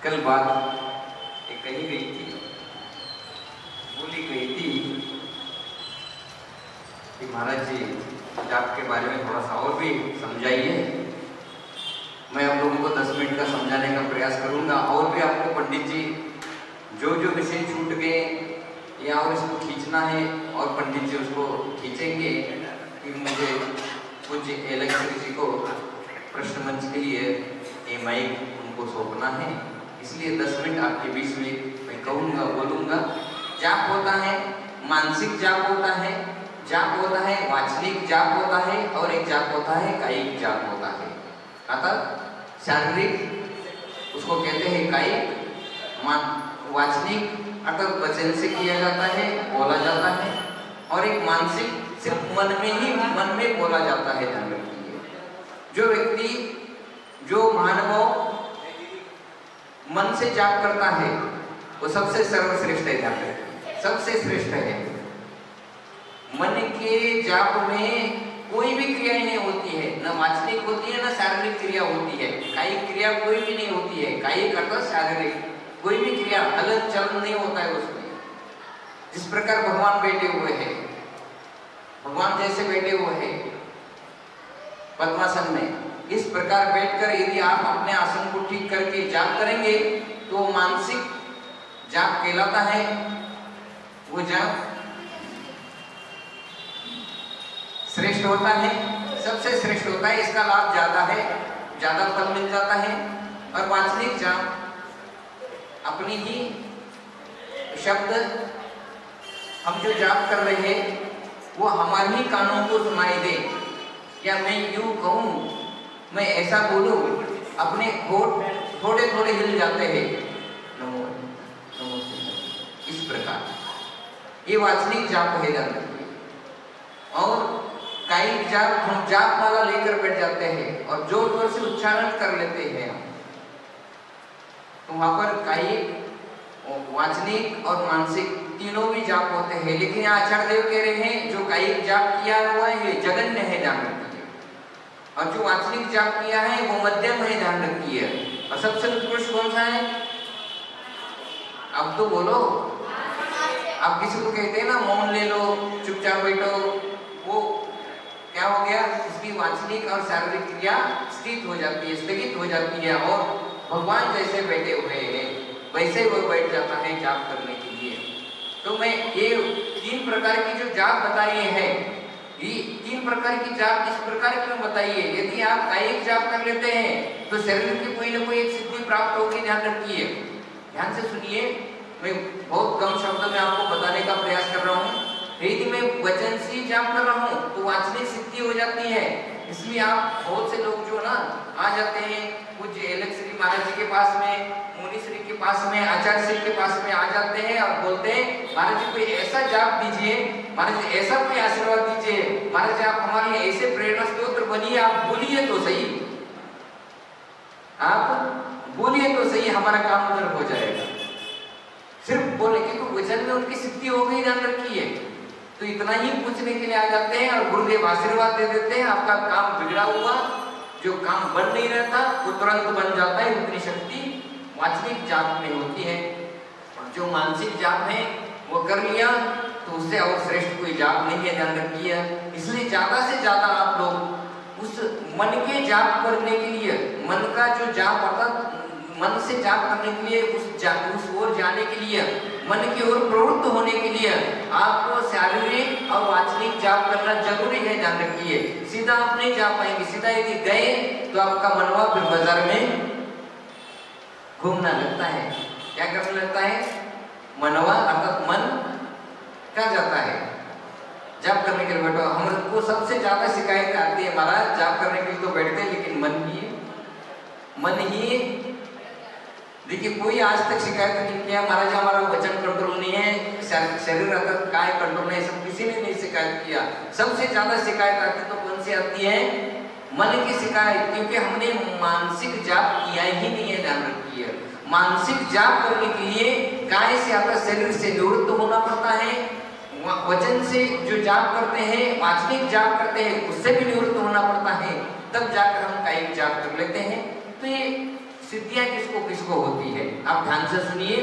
कल बात एक कही गई थी, बोली गई थी कि महाराज जी जाप के बारे में थोड़ा सा और भी समझाइए। मैं आप लोगों को 10 मिनट का समझाने का प्रयास करूंगा और भी आपको पंडित जी जो जो विषय छूट गए या और इसको खींचना है और पंडित जी उसको खींचेंगे कि मुझे कुछ एलेक्ट्रिक जी को प्रश्न मंच के लिए ये माइक उनको सौंपना है, इसलिए 10 मिनट आपके बीच में मैं कहूँगा, बोलूँगा। जाप होता है, मानसिक जाप होता है, जाप होता है वाचनिक जाप होता है और एक जाप होता है कायिक जाप होता है। अतः शारीरिक उसको कहते हैं कायिक, वाचनिक अर्थात वचन से किया जाता है, बोला जाता है, और एक मानसिक सिर्फ मन में ही मन में बोला जाता है। ध्यान रखिए, जो व्यक्ति जो मानव मन से जाप करता है वो सबसे सर्वश्रेष्ठ है। ध्यान रखिए, सबसे श्रेष्ठ है। मन के जाप में कोई भी क्रिया नहीं होती है, न वाचनिक होती है न शारीरिक क्रिया होती है, कायिक क्रिया कोई भी नहीं होती है। कायिक अर्थात शारीरिक कोई भी क्रिया हलन चलन नहीं होता है उसमें। जिस प्रकार भगवान बैठे हुए हैं, भगवान जैसे बैठे हुए हैं पद्मासन में, इस प्रकार बैठकर यदि आप अपने आसन को ठीक करके जाप करेंगे तो मानसिक जाप कहलाता है। वो जाप श्रेष्ठ होता है, सबसे श्रेष्ठ होता है, इसका लाभ ज्यादा है, ज्यादा फल मिल जाता है। और वाचनिक जाप अपनी ही शब्द हम जो जाप कर रहे हैं वो हमारे ही कानों को सुनाई दे, या मैं यूं कहूं, मैं ऐसा बोलूं अपने होठ थोड़े थोड़े हिल जाते हैं, नमो नमो, इस प्रकार ये वाचनिक जाप है जाते हैं। और कायिक जाप हम जाप माला लेकर बैठ जाते हैं और जोर जोर से उच्चारण कर लेते हैं हम, तो वहां पर कायिक, वाचनिक और मानसिक तीनों भी जाप होते हैं। लेकिन यहाँ आचार्य देव कह रहे हैं जो कायिक जाप किया हुआ है ये जघन्य है, ध्यान रखिए, और जो वाचनिक जाप किया है वो मध्यम है, ध्यान रखिए। और सबसे उत्कृष्ट कौन सा है? अब तो बोलो। आप किसी को कहते हैं ना मौन ले लो, चुपचाप बैठो, वो क्या हो गया? उसकी वाचनिक और शारीरिक क्रिया स्थित हो जाती है, स्थगित हो जाती है, और भगवान जैसे बैठे हुए हैं वैसे वो बैठ जाता है जाप करने के लिए। तो मैं ये 3 प्रकार की जो जाप बताई है, ये 3 प्रकार की जाप इस प्रकार क्यों बताइए? यदि आप कायिक जाप कर लेते हैं तो शरीर की कोई ना कोई एक सिद्धि प्राप्त होगी, ध्यान रखिए। ध्यान से सुनिए, मैं बहुत कम शब्दों में आपको बताने का प्रयास कर रहा हूँ। यदि मैं वचन से जाप कर रहा हूँ तो वाचनिक सिद्धि हो जाती है। इसलिए आप बहुत से लोग जो ना आ जाते हैं पूज्य एलेक्स श्री महाराज जी के पास में, मुनि श्री के पास में, आचार्य श्री के पास में आ जाते हैं और बोलते हैं महाराज जी कोई ऐसा जाप दीजिए, महाराज जी ऐसा कोई आशीर्वाद दीजिए, महाराज जी आप हमारे लिए ऐसे प्रेरणा स्तोत्र बनिए, आप बोलिए तो सही, आप बोलिए तो सही, हमारा काम उधर हो जाएगा। सिर्फ बोले कि तो वचन में उनकी सिद्धि हो गई, ध्यान रखिए। तो इतना ही पूछने के लिए आ जाते हैं और गुरुदेव आशीर्वाद दे देते हैं, आपका काम बिगड़ा हुआ जो काम बन नहीं रहता वो तुरंत बन जाता है। उतनी शक्ति वाचनिक जाप में होती है। और जो मानसिक जाप है वो कर लिया तो उससे और श्रेष्ठ कोई जाप नहीं है, ध्यान रखिए। इसलिए ज्यादा से ज्यादा आप लोग उस मन के जाप करने के लिए, मन का जो जाप अर्थात मन से जाप करने के लिए, उस ओर जाने के लिए, मन की ओर प्रवृत्त होने के लिए आपको शारीरिक और वाचनिक जाप करना जरूरी है, ध्यान रखिए। सीधा आप नहीं जा पाएंगे, सीधा यदि गए तो आपका मनवा फिर बाजार में घूमना लगता है। क्या करने लगता है? मनवा अर्थात मन क्या जाता है? जाप करने के लिए बैठो। हमको सबसे ज्यादा शिकायत आती है महाराज जाप करने के लिए तो बैठते लेकिन मन ही देखिए कोई आज तक शिकायत नहीं किया महाराज हमारा वचन कंट्रोल नहीं है, शरीर अर्थात काय कंट्रोल नहीं, सब किसी ने नहीं शिकायत किया। सबसे ज्यादा शिकायत आती तो कौन सी आती है? मन की शिकायत, क्योंकि हमने मानसिक जाप किया ही नहीं है, ध्यान रखिए। मानसिक जाप करने के लिए काय से आता शरीर से निवृत्त होना पड़ता है, वचन से जो जाप करते हैं, वाचनिक जाप करते हैं उससे भी निवृत्त होना पड़ता है, तब जाकर हम कायिक जाप कर लेते हैं। तो ये सिद्धियां किसको किसको होती है आप ध्यान से सुनिए।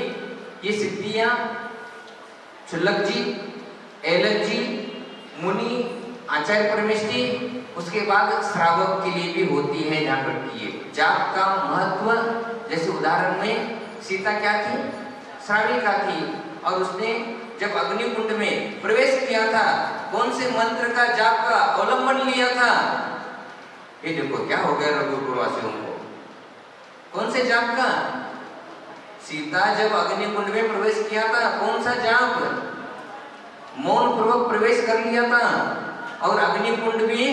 ये सिद्धियां शुल्लक जी, एलक जी, मुनि, आचार्य परमेष्ठी, उसके बाद श्रावक के लिए भी होती है, ध्यान रखिए। जाप का महत्व, जैसे उदाहरण में सीता क्या थी? श्राविका थी, और उसने जब अग्निकुंड में प्रवेश किया था कौन से मंत्र का जाप का अवलंबन लिया था? ये देखो क्या हो गया रघुकुलवासियों को, कौन से जाप का? सीता जब अग्निकुंड में प्रवेश किया था कौन सा जाप? मौन पूर्वक प्रवेश कर लिया था, और अग्निकुंड भी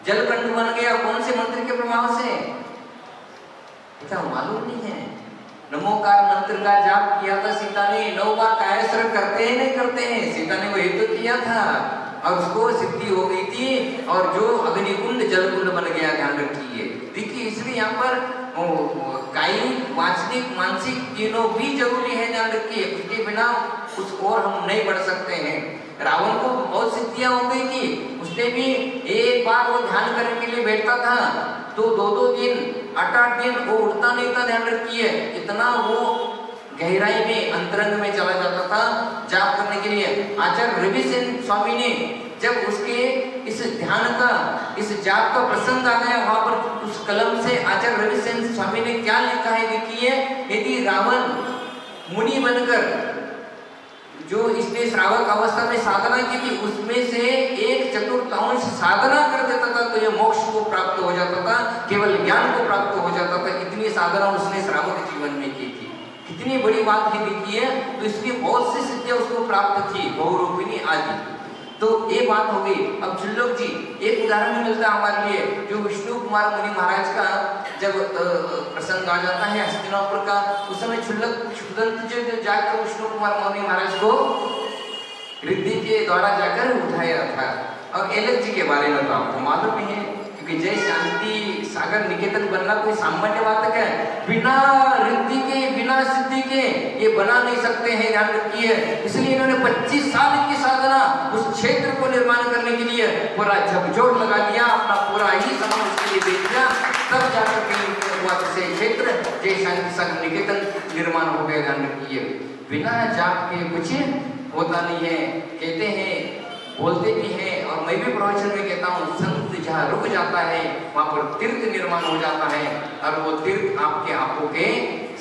जलकुंड बन गया, कौन से मंत्र के प्रभाव से? क्या मालूम नहीं है? नमोकार मंत्र का जाप किया था सीता ने। 9 बार कायस्वर करते हैं नहीं करते हैं? सीता ने वही तो किया था और उसको सिद्धि हो गई थी, और जो अग्निकुंड जलकुंड बन गया, ध्यान रखिए। देखिए इसलिए यहाँ पर कायिक, वाचनिक, मानसिक तीनों भी जरूरी है, ध्यान रखिए। उसके बिना उस ओर हम नहीं बढ़ सकते हैं। रावण को बहुत सिद्धियां हो गई थी, उसने भी एक बार वो ध्यान करने के लिए बैठता था तो 2-2 दिन, 8-8 दिन वो उठता नहीं था, ध्यान रखिए। इतना वो गहराई में, अंतरंग में चला जाता था जाप करने के लिए। आचार्य रविसेन स्वामी ने जब उसके इस ध्यान का, इस जाप का प्रसंग आ गया, वहां पर उस कलम से आचार्य रविसेन स्वामी ने क्या लिखा है देखिए। यदि रावण मुनि बनकर जो इसने श्रावक अवस्था में साधना की थी उसमें से 1/4 साधना कर देता था तो ये मोक्ष को प्राप्त हो जाता था, केवल ज्ञान को प्राप्त हो जाता था। इतनी साधना उसने श्रावक जीवन में की थी। कितनी बड़ी बात ही देखी है। तो इसलिए बहुत सी सिद्धियां उसको प्राप्त थी, बहुरूपिणी आदि। तो ये बात हो गई। अब चुल्लक जी एक उदाहरण भी मिलता है हमारे लिए, जो विष्णु कुमार मुनि महाराज का जब प्रसंग आ जाता है हस्तिनापुर का, उस समय क्षुदंत जो जाकर विष्णु कुमार मुनि महाराज को रिद्धि के द्वारा जाकर उठाया था। और एलक जी के बारे में तो आपको मालूम ही है, क्योंकि जय शांति सागर निकेतन बनना कोई सामान्य बात है, बिना रिद्धि के बिना सिद्धि के ये बना नहीं सकते हैं, ध्यान रखिए। इसलिए इन्होंने 25 साल की साधना उस क्षेत्र को निर्माण करने के लिए पूरा झकझोर लगा दिया, अपना पूरा ही समय उसके लिए दे दिया, तब जाकर के क्षेत्र जय शांति सागर निकेतन निर्माण हो गया। ध्यान रखिए, बिना जाप के कुछ होता नहीं है। कहते हैं, बोलते भी हैं, और मैं भी प्रवचन में कहता हूँ, संत जहाँ रुक जाता है वहाँ पर तीर्थ निर्माण हो जाता है, और वो तीर्थ आपके आंखों के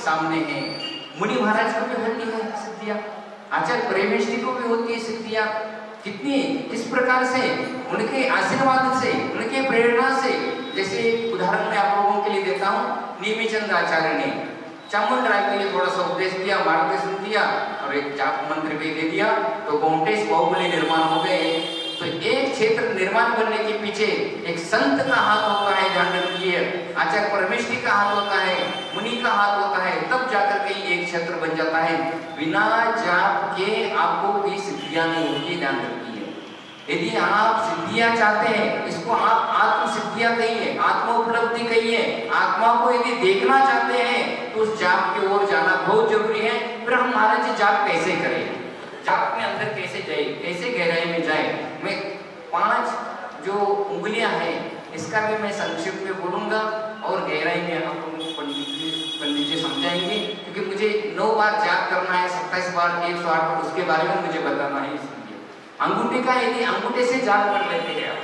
सामने है। मुनि महाराज को भी होती है सिद्धियाँ, आचार्य प्रेमेश जी को भी होती है सिद्धियाँ। कितनी इस प्रकार से उनके आशीर्वाद से, उनके प्रेरणा से, जैसे उदाहरण मैं आप लोगों के लिए देता हूँ, नेमिचंद आचार्य ने चामुंड राय के लिए थोड़ा सा उपदेश दिया, मार्गदर्शन दिया, और एक जाप मंत्र भी दे दिया, तो गोमटेश बाहुबली निर्माण हो गए। तो एक क्षेत्र निर्माण करने के पीछे एक संत का हाथ होता है, ध्यान रखिए, आचार्य परमेश्वरी का हाथ होता है, मुनि का हाथ होता है, तब जाकर के एक क्षेत्र बन जाता है। बिना जाप के आपको कोई सिद्धियां नहीं होती, ध्यान रखिए। यदि आप सिद्धियां चाहते हैं, इसको आप आत्म सिद्धियां कहिए, आत्म उपलब्धि कहिए, आत्मा को यदि देखना चाहते हैं तो उस जाप की ओर जाना बहुत जरूरी है। फिर हम महाराज जी जाप कैसे करें, जाप में अंदर कैसे जाए, कैसे गहराई में जाए। मैं 5 जो उंगलियां हैं इसका भी मैं संक्षिप्त में बोलूंगा, और गहराई में आप लोगों को पंडित जी समझाएंगे, क्योंकि मुझे 9 बार जाप करना है, 27 बार 108 बार, उसके बारे में मुझे बताना है। इसलिए अंगूठे का, यदि अंगूठे से जाप कर लेते हैं आप,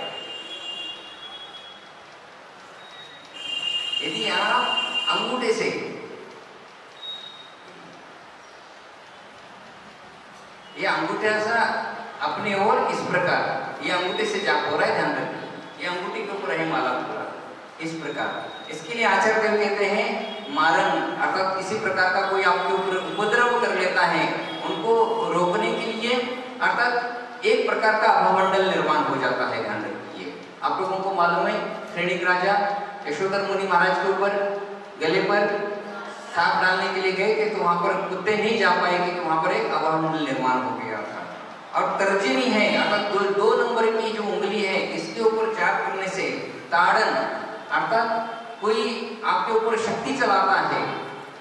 यदि आप अंगूठे से ये अंगूठे सा अपनी ओर इस प्रकार, ये अंगूठे से जाप हो रहा है, ध्यान रखिए, ये अंगूठे के ऊपर है माला पूरा इस प्रकार। इसके लिए आचार्य देव कहते हैं मारण, अर्थात किसी प्रकार का कोई आपके ऊपर उपद्रव कर लेता है, उनको रोकने के लिए, अर्थात एक प्रकार का अभामंडल निर्माण हो जाता है, ध्यान रखिए। आप लोगों को मालूम है, श्रेणिक राजा यशोधर मुनि महाराज के ऊपर गले पर सांप डालने के लिए गए थे, तो वहां पर कुत्ते नहीं जा पाए, क्योंकि वहां पर एक अभामंडल निर्माण हो गया था। और तर्जनी है, अर्थात 2 नंबर की जो उंगली है, इसके ऊपर जाप करने से ताड़न, अर्थात कोई आपके ऊपर शक्ति चलाता है,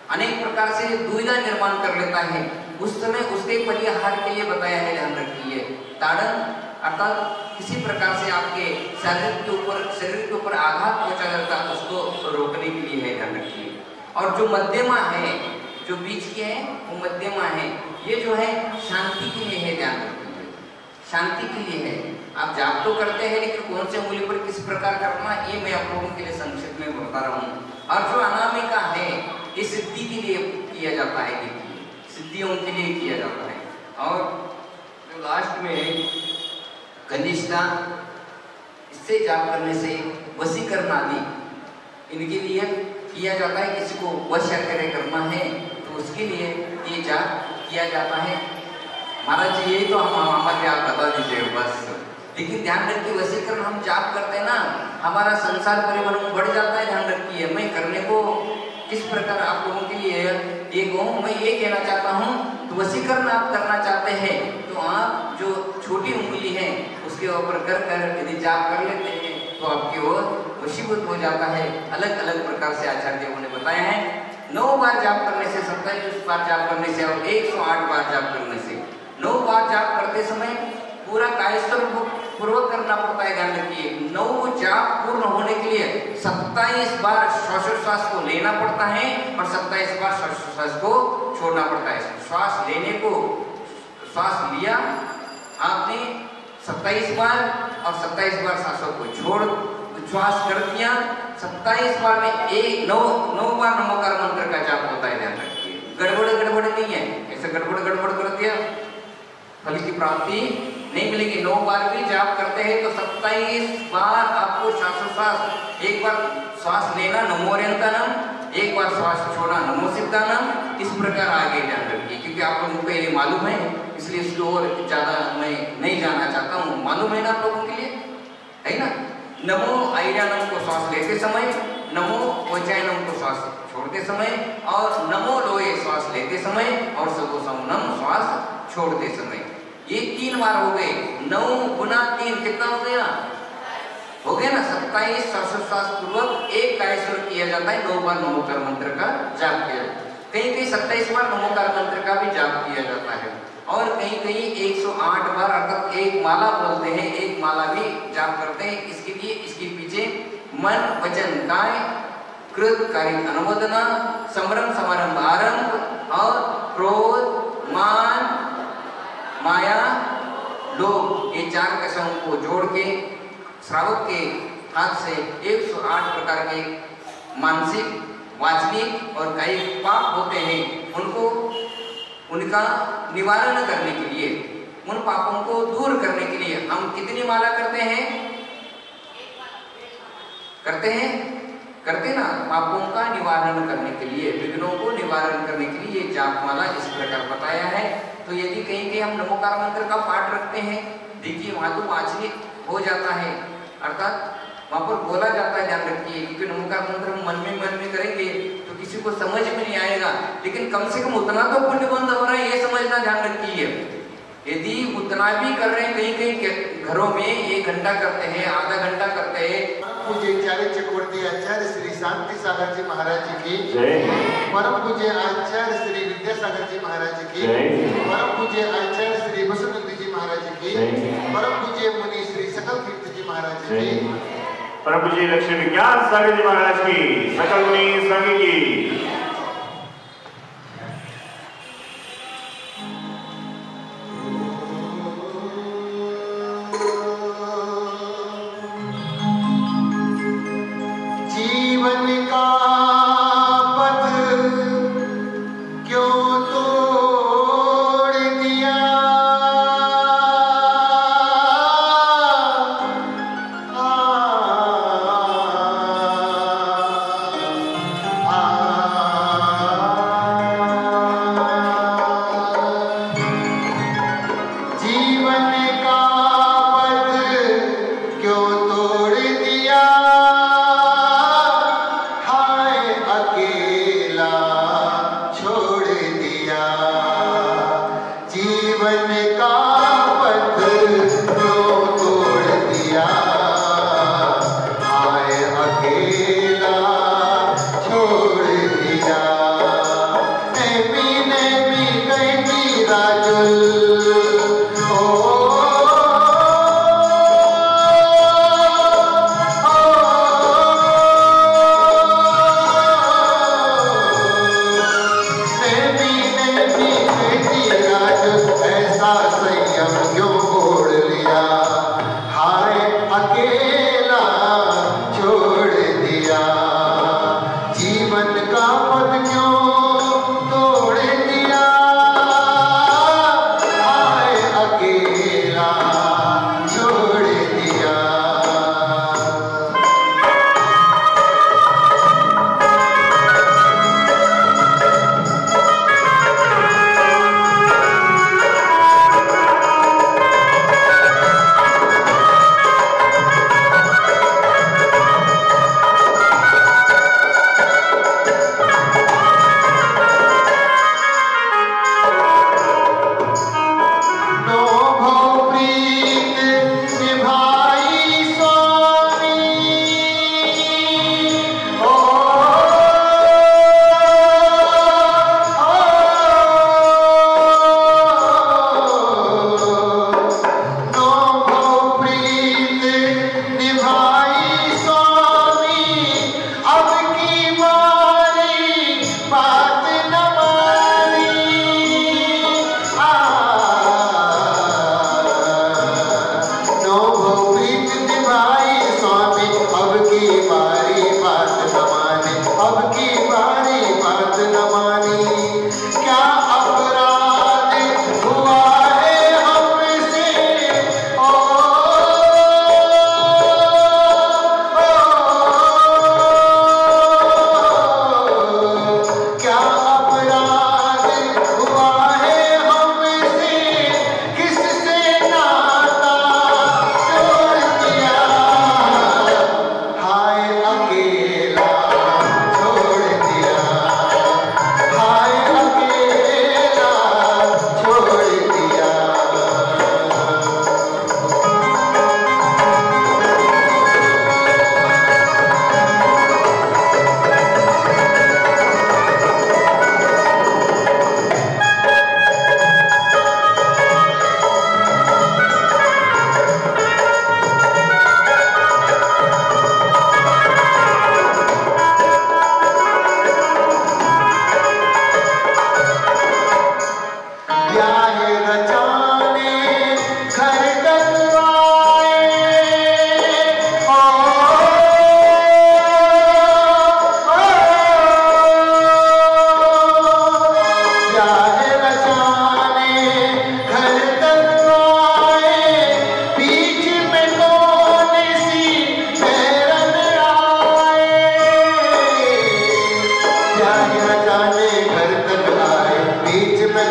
अनेक प्रकार से दुविधा निर्माण कर लेता है, उस समय उसके परिहार के लिए बताया है, ध्यान रखिए। ताड़न अर्थात किसी प्रकार से आपके शरीर के ऊपर आघात पहुंचा जाता है, उसको रोकने के लिए है, ध्यान रखिए। और जो मध्यमा है, जो बीच के हैं वो मध्यमा है, ये जो है शांति के लिए है, ध्यान रखिए, शांति के लिए है। आप जाप तो करते हैं, लेकिन कौन से उंगली पर किस प्रकार करना, ये मैं आप लोगों के लिए संक्षिप्त में बता रहा हूँ। और जो अनामिका है, ये सिद्धि के लिए किया जाता है, देखिए सिद्धियों के लिए किया जाता है। और जो लास्ट में कनिष्ठा, इससे जाप करने से वशीकरण आदि इनके लिए किया जाता है। किसी को वश करना है तो उसके लिए ये जाप किया जाता है। महाराज जी ये तो हम हमारे आप बता दीजिए बस, लेकिन ध्यान रखिए, वशीकरण हम जाप करते हैं ना, हमारा संसार परिवर्तन बढ़ जाता है, ध्यान रखिए। मैं करने को किस प्रकार आप लोगों के लिए ये कहूँ, मैं ये कहना चाहता हूँ, तो वशीकरण आप करना चाहते हैं तो आप जो छोटी उंगली है उसके ऊपर कर यदि जाप कर लेते हैं तो आपकी ओर वशीभूत हो जाता है। अलग अलग प्रकार से आचार्य देवों ने बताया है। 9 बार जाप करने से, 27 बार जाप करने से, और 108 बार जाप करने से, 9 बार जाप करते समय पूरा कायस्वरूप पूर्वक करना पड़ता है, ध्यान रखिए। 9 जाप पूर्ण होने के लिए 27 बार श्वासोच्छ्वास को लेना पड़ता है और 27 बार श्वासोच्छ्वास को छोड़ना पड़ता है। श्वास लेने को, श्वास लिया आपने 27 बार, और 27 बार सांसों को छोड़ श्वास कर दिया। 27 बार में 9 बार नमोकार मंत्र का जाप होता है, ध्यान रखिए। गड़बड़ नहीं है, ऐसे गड़बड़ कर दिया फल की प्राप्ति नहीं मिलेगी। 9 बार भी जाप करते हैं तो 27 बार आपको श्वासोच्छ्वास, एक बार श्वास लेना नमोरियंतनम, एक बार श्वास छोड़ना नमो सिद्धानम, इस प्रकार आगे ध्यान रखिए, क्योंकि आप लोगों को ये मालूम है इस इसलिए इसकी ओर ज्यादा मैं नहीं जाना चाहता हूँ। मालूम है ना आप लोगों के लिए, है ना? नमो आयर्यानम को श्वास लेते समय, नमो वचैनम को श्वास छोड़ते समय, और नमो लोए श्वास लेते समय, और सगोसमनम श्वास छोड़ते समय। ये 3 बार हो गए। 9 गुना 3 कितना हो गया? हो गया ना? 27 श्वासोच्छ्वास पूर्वक एक गायस्वर किया जाता है। 9 बार नमोकार मंत्र का जाप किया, कहीं कहीं 27 बार नमोकार मंत्र का भी जाप किया जाता है, और कहीं कहीं 108 बार अर्थात एक माला बोलते हैं, एक माला भी जाप करते हैं। इसके लिए इसके पीछे मन वचन काय कृत कार्य अनुमोदना समरम समारंभ आरंभ और क्रोध मान माया लोभ, ये 4 कषायों को जोड़ के श्रावक के हाथ से 108 प्रकार के मानसिक वाचनिक और कायिक पाप होते हैं, उनको उनका निवारण करने के लिए, उन पापों को दूर करने के लिए हम कितनी माला करते हैं? करते ना? पापों का निवारण करने के लिए, विघ्नों को निवारण करने के लिए ये जाप माला इस प्रकार बताया है। तो यदि कहीं कहीं हम नमोकार मंत्र का पाठ रखते हैं, देखिए वहां तो वाचनिक हो जाता है, अर्थात वहां पर बोला जाता है, ध्यान रखिए, क्योंकि नमोकार मंत्र हम मन में करेंगे तो किसी को समझ में नहीं आएगा, लेकिन कम से कम उतना तो पुण्य बंद हो रहा है, ये समझना ध्यान रखिए। यदि उतना भी कर रहे हैं, कहीं कहीं घरों में 1 घंटा करते हैं, आधा घंटा करते हैं। पूज्य आचार्य चक्रवर्ती आचार्य श्री शांति सागर जी महाराज जी की परम पूज्य आचार्य श्री विद्यासागर जी महाराज जी की परम पूज्य आचार्य श्री वसुनंद जी महाराज जी की परम पूज्य मुनि श्री सकल तीर्थ जी महाराज जी की परम पूज्य लक्ष्मी विज्ञान सागर जी महाराज की सकल मुनि संघ की। जीवन का पथ क्यों तोड़ दिया, जीवन का पथ क्यों तोड़ दिया, हाय अकेला छोड़ दिया, जीवन का पथ क्यों तोड़ दिया, हाय अकेला छोड़ दिया, नैमी कहती राजुल ऐसा संयम क्यों ओढ़ लिया, हाय अकेला छोड़ दिया, जीवन का पथ क्यों तोड़ दिया, हाय अकेला छोड़ दिया।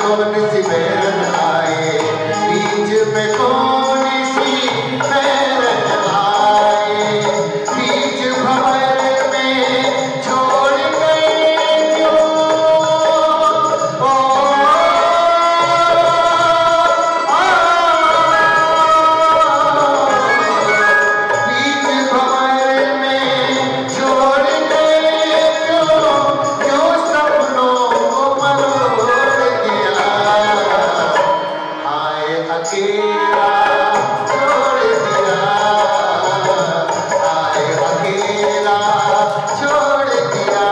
कौन सी बैरन आए, बीच पे कौन सी बैरन आए, बीच भंवर में छोड़ गए क्यों, ओ बीच भंवर में छोड़ गए क्यों, क्यों सपनों को मरोड़ दिया, हाय अकेला छोड़ दिया, हाय अकेला छोड़ दिया।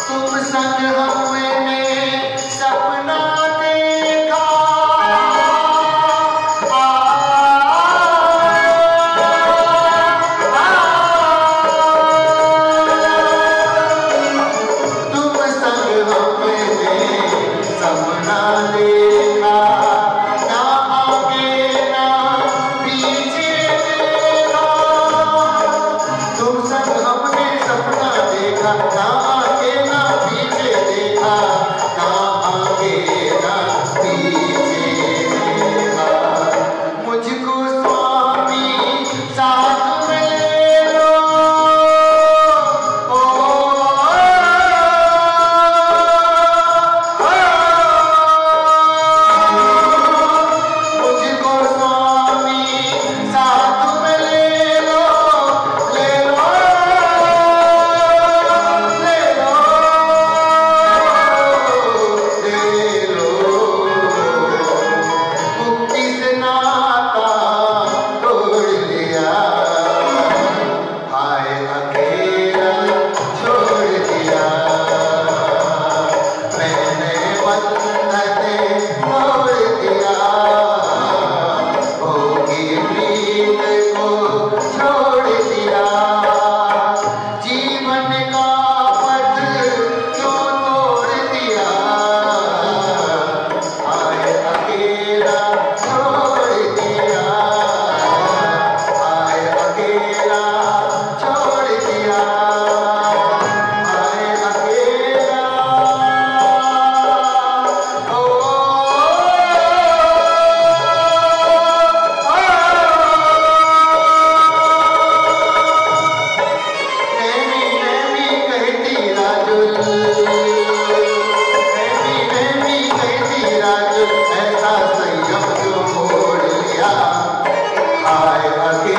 तुम संग हमने सपना देखा, तुम संग हमने सपना देखा, ना आगे ना पीछे देखा, तुम संग हमने सपना देखा, ना आगे ना पीछे देखा, ना आगे ना पीछे देखा, मुझको स्वामी साथ में ले लो, ओ मुझको स्वामी साथ में ले लो, ले लो, ले लो, ले लो, मुक्ति से नाता तोड़ लिया, हाय अकेला छोड़ दिया, मैंने बंधन तोड़ दिया, होगी प्रीत को छोड़ दिया, जीवन का पथ क्यों तोड़ दिया, हाय अकेला छोड़ दिया, हाय अकेला छोड़ दिया, हाय अकेला, ओ नैनी नैनी कहती राजुल, नैनी नैनी कहती राजुल, ऐसा संयम क्यों मोड़ लिया, हाय अकेला